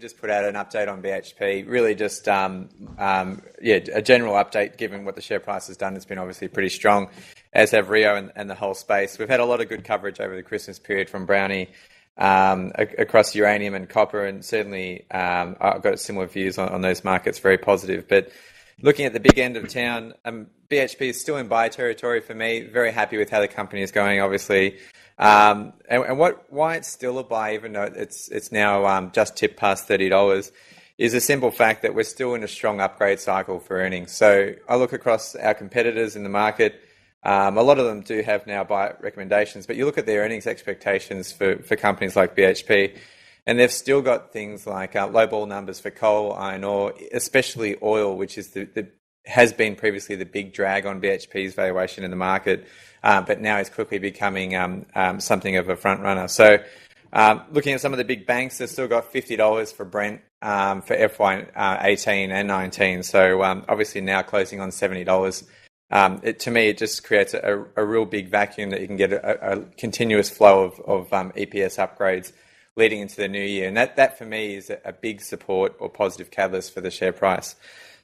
just put out an update on BHP. Really just, a general update given what the share price has done. It's been obviously pretty strong, as have Rio and the whole space. We've had a lot of good coverage over the Christmas period from Brownie across uranium and copper, and certainly I've got similar views on those markets, very positive. But looking at the big end of town, BHP is still in buy territory for me. Very happy with how the company is going, obviously. And why it's still a buy, even though it's now just tipped past $30, is a simple fact that we're still in a strong upgrade cycle for earnings. So I look across our competitors in the market. A lot of them do have now buy recommendations, but you look at their earnings expectations for companies like BHP, and they've still got things like low ball numbers for coal, iron ore, especially oil, which is has been previously the big drag on BHP's valuation in the market, but now is quickly becoming something of a front runner. So looking at some of the big banks, they've still got $50 for Brent for FY18 and 19. So obviously now closing on $70. To me, it just creates a real big vacuum that you can get a continuous flow of EPS upgrades leading into the new year. And that for me is a big support or positive catalyst for the share price.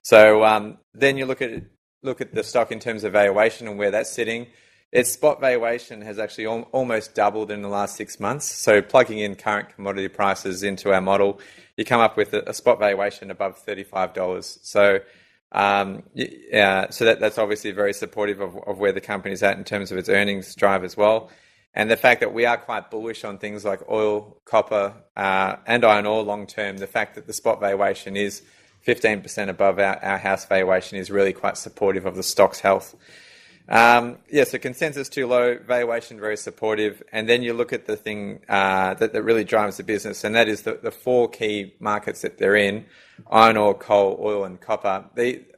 So then you look at the stock in terms of valuation and where that's sitting. Its spot valuation has actually almost doubled in the last 6 months. So plugging in current commodity prices into our model, you come up with a spot valuation above $35. So so that's obviously very supportive of where the company's at in terms of its earnings drive as well. And the fact that we are quite bullish on things like oil, copper, and iron ore long term, the fact that the spot valuation is 15% above our house valuation is really quite supportive of the stock's health. So consensus too low, valuation very supportive. And then you look at the thing that really drives the business, and that is the four key markets that they're in: iron ore, coal, oil, and copper.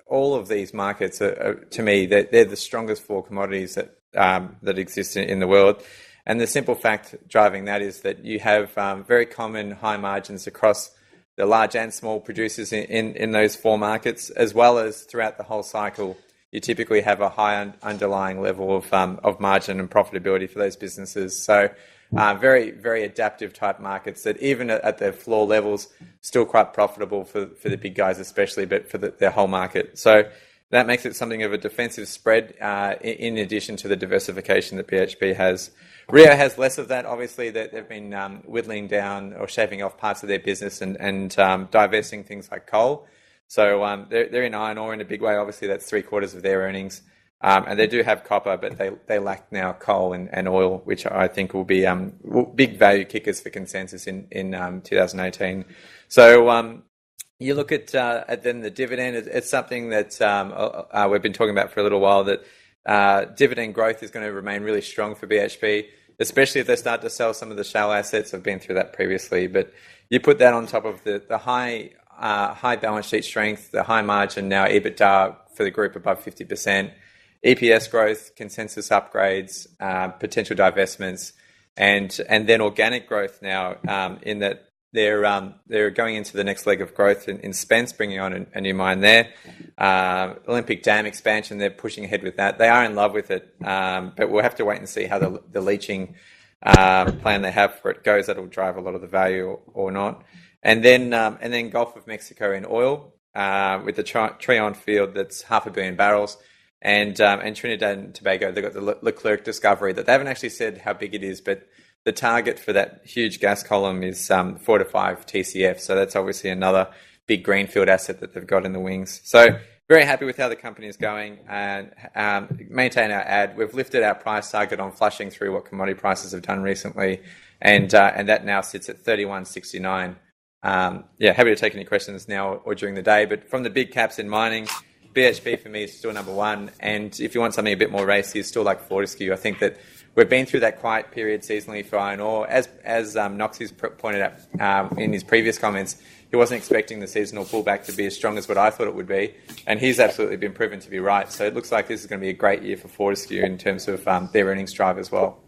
All of these markets are, to me, they're the strongest four commodities that exist in the world. And the simple fact driving that is that you have very common high margins across the large and small producers in those four markets, as well as throughout the whole cycle. You typically have a high underlying level of margin and profitability for those businesses. So very, very adaptive type markets that even at their floor levels, still quite profitable for the big guys especially, but for their whole market. So that makes it something of a defensive spread in addition to the diversification that BHP has. Rio has less of that, obviously, that they've been whittling down or shaving off parts of their business and divesting things like coal. So they're in iron ore in a big way. Obviously, that's 3/4 of their earnings. And they do have copper, but they lack now coal and oil, which I think will be big value kickers for consensus in 2018. So you look at then the dividend. It's something that we've been talking about for a little while, that dividend growth is going to remain really strong for BHP, especially if they start to sell some of the shale assets. I've been through that previously. But you put that on top of the high balance sheet strength, the high margin now, EBITDA for the group above 50%, EPS growth, consensus upgrades, potential divestments, and then organic growth now in that they're going into the next leg of growth in Spence, bringing on a new mine there. Olympic Dam expansion, they're pushing ahead with that. They are in love with it, but we'll have to wait and see how the leaching plan they have for it goes. That'll drive a lot of the value or not. And then Gulf of Mexico in oil with the Trion field that's 500 million barrels, and Trinidad and Tobago, they've got the Leclerc discovery that they haven't actually said how big it is, but the target for that huge gas column is 4 to 5 TCF. So that's obviously another big greenfield asset that they've got in the wings. So very happy with how the company is going, and maintain our ad. We've lifted our price target on flushing through what commodity prices have done recently, and that now sits at 31.69. Happy to take any questions now or during the day. But from the big caps in mining, BHP for me is still number one. And if you want something a bit more racy, it's still like Fortescue. I think that we've been through that quiet period seasonally for iron ore. As Noxie's pointed out in his previous comments, he wasn't expecting the seasonal pullback to be as strong as what I thought it would be. And he's absolutely been proven to be right. So it looks like this is going to be a great year for Fortescue in terms of their earnings drive as well.